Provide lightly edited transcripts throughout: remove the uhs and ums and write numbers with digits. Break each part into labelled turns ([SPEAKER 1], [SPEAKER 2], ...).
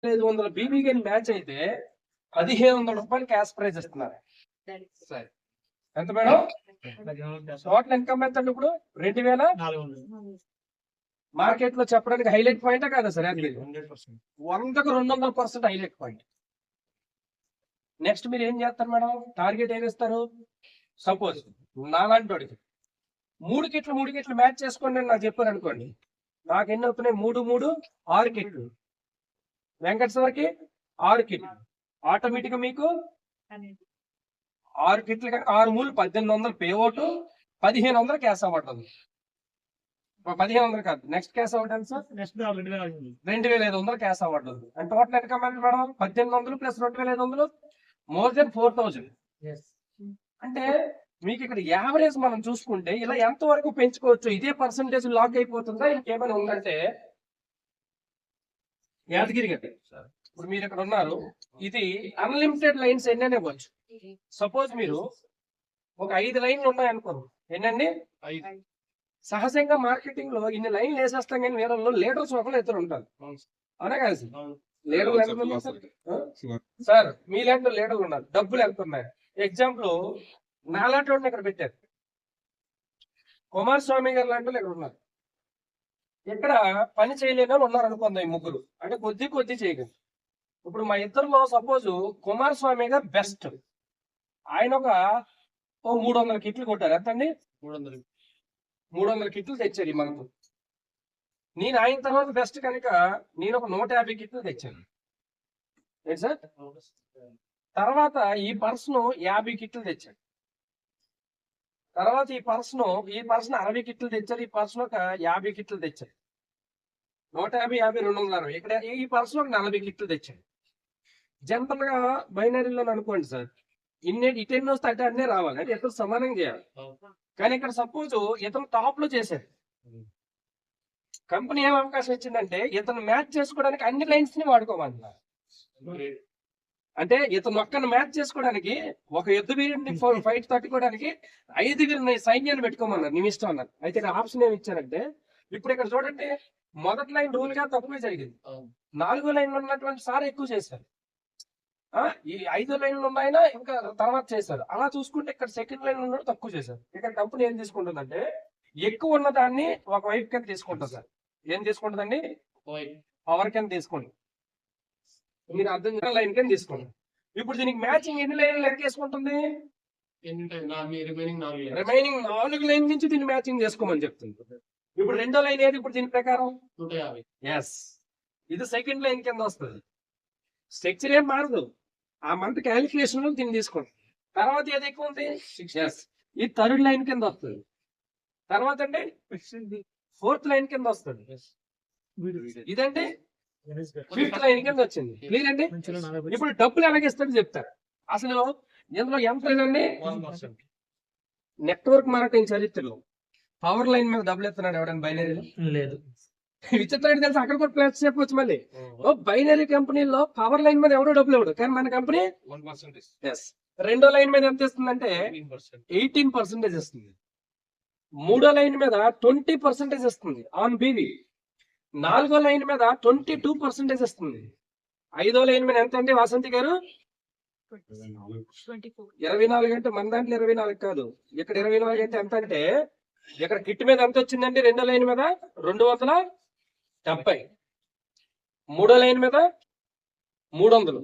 [SPEAKER 1] 500 BB gun match అయితే 1500 రూపాయలు cash prize ఇస్తున్నారు. ఎంత మేడం? టోటల్ ఇన్కమ్ ఎంత అండి ఇప్పుడు? 2400. మార్కెట్ లో చెప్పడానికి హైలైట్ పాయింట్ కాదా సార్? 100కు 200% highlight point. నెక్స్ట్ మీరు ఏం చేస్తారు మేడం? టార్గెట్ ఏం ఇస్తారు? సపోజ్ నాలాంటి వాడికి 3 కిట్లు మ్యాచ్ చేసుకోండి అని నాకు చెప్పారు అనుకోండి, నాకు ఎన్ని అవుతున్నాయి? 3 3 6 కిట్లు. వెంకట సార్కి 6 కిట్లు. ఆటోమేటిక్ గా మీకు 6 కిట్లు 6 మూలు 1800 పే అవుట్, 1500 క్యాష్ అవ్వటం. 1500 కాదు, నెక్స్ట్ క్యాష్ అవ్వటం సార్ 2500 క్యాష్ అవ్వటం. అండ్ టోటల్ ఇన్కమ్ ఎంత మేడం? 1800 plus 2500 more than 4000. అంటే మీకు ఇక్కడ యావరేజ్ మనం చూసుకుంటే ఇలా ఎంత వరకు పెంచుకోవచ్చు? ఇదే పర్సంటేజ్ లాక్ అయిపోతుందా? ఇంకేమైనా ఉందంటే యాదగిరి గడ్డ ఇప్పుడు మీరు ఇక్కడ ఉన్నారు, ఇది అన్లిమిటెడ్ లైన్స్ ఎన్ని ఇవ్వచ్చు. సపోజ్ మీరు ఒక 5 లైన్లు ఉన్నాయి అనుకోరు, ఎన్నండి? 5. సహజంగా మార్కెటింగ్ లో ఇన్ని లైన్లు వేసేస్తాం, కానీ వేరే లీడర్స్ ఒకళ్ళు ఇద్దరు ఉంటారు, అవునా కదా సార్? లీడర్లు ఎంత సార్? మీ లాంటి లీడర్లు ఉన్నారు, డబ్బులు ఎంత ఉన్నాయి? ఎగ్జాంపుల్ నాలాంటి వాడిని ఇక్కడ పెట్టారు, కుమారస్వామి గారు లాంటి ఇక్కడ ఉన్నారు. ఇక్కడ పని చేయలేని ఉన్నారు అనుకుందాం, ఈ ముగ్గురు అంటే కొద్ది చేయగలరు. ఇప్పుడు మా ఇద్దరులో సపోజ్ కుమారస్వామి గారు బెస్ట్, ఆయన ఒక 300 కిట్లు కొట్టారు. ఎంతండి? 300 కిట్లు తెచ్చారు ఈ మంత్. నేను ఆయన తర్వాత బెస్ట్ కనుక నేను ఒక 150 కిట్లు తెచ్చాను. ఏంటి సార్? తర్వాత ఈ పర్సన్ 50 కిట్లు తెచ్చాడు. తర్వాత ఈ పర్సన్ 60 కిట్లు తెచ్చారు. ఈ పర్సన్ ఒక 50 కిట్లు తెచ్చారు. 150 50 260. ఇక్కడ ఈ పర్సన్ ఒక 40 కిట్లు తెచ్చాడు. జనరల్ గా బైనరీలో అనుకోండి సార్, ఇటెన్ని వస్తే అటే అన్నీ రావాలి, అంటే ఇద్దరు సమానంగా చేయాలి. కానీ ఇక్కడ సపోజ్ ఇతను టాప్ లో చేశారు, కంపెనీ ఏం అవకాశం ఇచ్చిందంటే ఇతను మ్యాచ్ చేసుకోవడానికి అన్ని లైన్స్ ని వాడుకోమంటున్నారు. అంటే ఇతను ఒక్కను మ్యాచ్ చేసుకోవడానికి, ఒక యుద్ధ వీరుడిని ఫైట్ తట్టుకోవడానికి 5 సైన్యాన్ని పెట్టుకోమన్నారు, నీ ఇష్టం అన్నారు. అయితే ఇక్కడ ఆప్షన్ ఏమి ఇచ్చారంటే, ఇప్పుడు ఇక్కడ చూడండి, మొదటి లైన్ రూల్ గా తక్కువే జరిగింది, 4 లైన్లు ఉన్నటువంటి సార్ ఎక్కువ చేశారు. ఈ 5 లైన్లు ఉన్నాయినా ఇంకా తర్వాత చేశారు. అలా చూసుకుంటే ఇక్కడ సెకండ్ లైన్ ఉన్న తక్కువ చేశారు. ఇక్కడ కంపెనీ ఏం తీసుకుంటుందంటే, ఎక్కువ ఉన్న దాన్ని ఒక వైపు కింద తీసుకుంటుంది సార్. ఏం తీసుకుంటుందండి? పవర్ కింద తీసుకోండి, మీరు అర్థం చేసిన లైన్ కింద తీసుకోండి. ఇప్పుడు దీనికి మ్యాచింగ్ ఎన్ని లైన్లు లెక్క వేసుకుంటుంది? రిమైనింగ్ 4 లైన్ నుంచి దీన్ని మ్యాచింగ్ చేసుకోమని చెప్తుంది. ఇప్పుడు రెండో లైన్ ఏది ఇప్పుడు దీని ప్రకారం? 150. ఎస్, ఇది సెకండ్ లైన్ కింద వస్తుంది. స్ట్రక్చర్ ఏం మారదు, ఆ మంత్ క్యాలిక్యులేషన్ లో దీన్ని తీసుకోండి. తర్వాత ఏది ఎక్కువ ఉంది? 6. ఇది థర్డ్ లైన్ కింద వస్తుంది. తర్వాత అంటే 4th లైన్ కింద వస్తుంది. ఇదంటే 5th లైన్ కింద వచ్చింది. క్లియర్ అండి? ఇప్పుడు డబ్బులు ఎలాగిస్తుంది చెప్తారు. అసలు ఇందులో ఎంత లేదండి, నెట్వర్క్ మార్కెటింగ్ చరిత్రలో పవర్ లైన్ మీద డబ్బులు ఎత్తున్నాడు ఎవడైనా బైనరీలో? లేదు. విచిత్రం తెలుసు, అక్కడ కూడా ప్లస్ చెప్పవచ్చు. మళ్ళీ బైనరీ కంపెనీలో పవర్ లైన్ మీద ఎవడో డబ్బులు ఇవ్వడు, కానీ మన కంపెనీ 1%. రెండో లైన్ మీద ఎంత ఇస్తుందంటే 18% ఇస్తుంది. మూడో లైన్ మీద 20% ఇస్తుంది ఆన్ బీవీ. 4వ లైన్ మీద 22% ఇస్తుంది. 5వ లైన్ మీద ఎంత అండి వాసంతి గారు? 24. అంటే మన దాంట్లో 24 కాదు, ఇక్కడ 24 అంటే ఎంత అంటే, ఇక్కడ కిట్ మీద ఎంత వచ్చిందండి? రెండో లైన్ మీద 270, మూడో లైన్ మీద 300,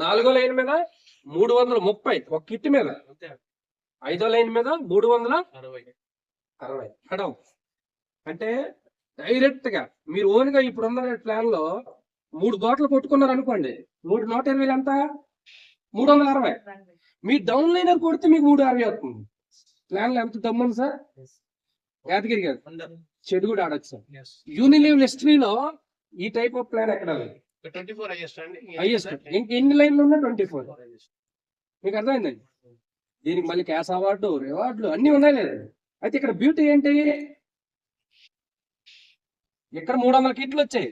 [SPEAKER 1] 4వ లైన్ మీద 330 ఒక కిట్ మీద, 5వ లైన్ మీద 360. అంటే డైరెక్ట్ గా మీరు ఓన్ గా ఇప్పుడున్న ప్లాన్ లో 3 బాటిల్ కొట్టుకున్నారు అనుకోండి, 120 ఎంత? 360. మీ డౌన్ లైనర్ కొడితే మీకు 360 అవుతుంది. ప్లాన్ లో ఎంత దమ్ముంది సార్? యాదగిరి గారు చెడు కూడా ఆడచ్చు సార్. యూనిలీవ్ హిస్టరీలో ఈ టైప్ ఆఫ్ ప్లాన్ ఎక్కడ? 24 హైయెస్ట్. ఇంకెన్ని లైన్లు ఉన్నా 24. మీకు అర్థమైందండి? దీనికి మళ్ళీ క్యాష్ అవార్డు, రివార్డులు అన్ని ఉన్నాయి లేదు. అయితే ఇక్కడ బ్యూటీ ఏంటి, ఇక్కడ 300 కిట్లు వచ్చాయి,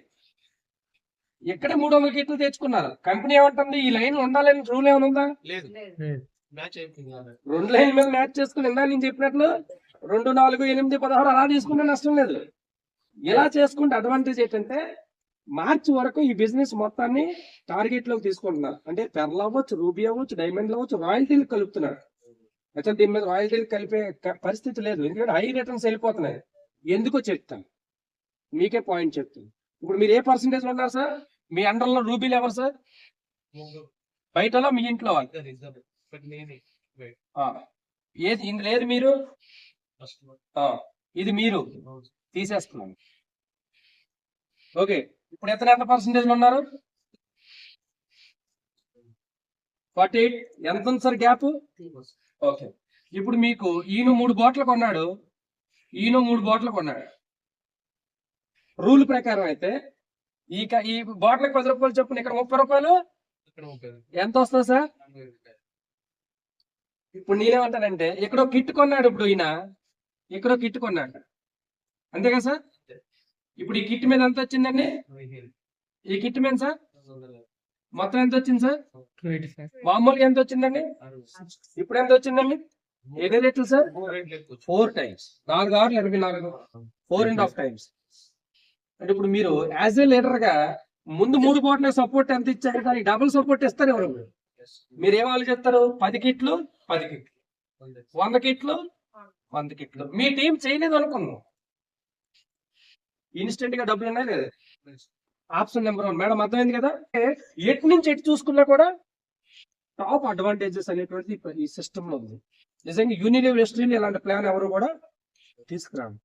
[SPEAKER 1] ఇక్కడ 300 కిట్లు తెచ్చుకున్నారు. కంపెనీ ఏమంటుంది? ఈ లైన్ ఉండాలని రూల్ ఏమైనా ఉందా? లేదు. 2 లైన్ మీద మ్యాచ్ చేసుకుని ఇందా నేను చెప్పినట్లు 2 4 8 16 అలా తీసుకుంటే నష్టం లేదు. ఇలా చేసుకుంటే అడ్వాంటేజ్ ఏంటంటే మార్చి వరకు ఈ బిజినెస్ మొత్తాన్ని టార్గెట్ లోకి తీసుకుంటున్నారు. అంటే పెర్ల్ అవ్వచ్చు, రూబీ అవ్వచ్చు, డైమండ్ అవ్వచ్చు, రాయల్టీలు కలుపుతున్నారు. అయితే దీని మీద రాయల్టీలు కలిపే పరిస్థితి లేదు, ఎందుకంటే హై రిటర్న్స్ వెళ్ళిపోతున్నాయి. ఎందుకో చెప్తాను, మీకే పాయింట్ చెప్తాను. ఇప్పుడు మీరు ఏ పర్సంటేజ్ లో ఉన్నారు సార్? మీ అండర్ లో రూబీలు ఎవరు సార్? బయటలో మీ ఇంట్లో వాళ్ళు? ఏది ఇందులో లేదు మీరు? ఇది మీరు తీసేస్తున్నాను. ఓకే, ఇప్పుడు ఎంత పర్సంటేజ్ లో ఉన్నారు? 48. ఎంత ఉంది సార్ గ్యాప్? ఓకే, ఇప్పుడు మీకు ఈయన 3 బాటిల్ కొన్నాడు, ఈయన 3 బాటిల్ కొన్నాడు. రూల్ ప్రకారం అయితే ఈ బాటిల్ 10 రూపాయలు చొప్పున ఇక్కడ 30 రూపాయలు ఎంత వస్తుంది సార్? ఇప్పుడు నేనేమంటానంటే ఇక్కడ కిట్ కొన్నాడు, ఇప్పుడు ఈయన ఇక్కడ కిట్ కొన్నాడు, అంతే కదా సార్? ఇప్పుడు ఈ కిట్ మీద ఎంత వచ్చిందండి? ఈ కిట్ మీద సార్ మొత్తం ఎంత వచ్చింది సార్? మామూలుగా ఎంత వచ్చిందండి? ఇప్పుడు ఎంత వచ్చిందండి? ఎన్ని రేట్లు సార్? 4 టైమ్స్. 4 6 24, 4.5 టైమ్స్. అంటే ఇప్పుడు మీరు యాజ్ ఏ లీడర్ గా ముందు 3 బాటిల్ సపోర్ట్ ఎంత ఇచ్చారు, దానికి డబుల్ సపోర్ట్ ఇస్తారు ఎవరు? మీరు ఏం ఆలోచిస్తారు? 10 కిట్లు 10 కిట్లు, 100 కిట్లు 100 కిట్లు. మీ టీం చేయలేదు అనుకున్నాం, ఇన్స్టెంట్ గా డబ్బులు ఉన్నాయి లేదా? ఆప్షన్ నెంబర్ 1 మేడం, అర్థమైంది కదా? ఎటు నుంచి ఎటు చూసుకున్నా కూడా టాప్ అడ్వాంటేజెస్ అనేటువంటి ఈ సిస్టమ్ లో ఉంది. నిజంగా యూనిలివర్ హిస్టరీలో ఇలాంటి ప్లాన్ ఎవరు కూడా తీసుకురాను.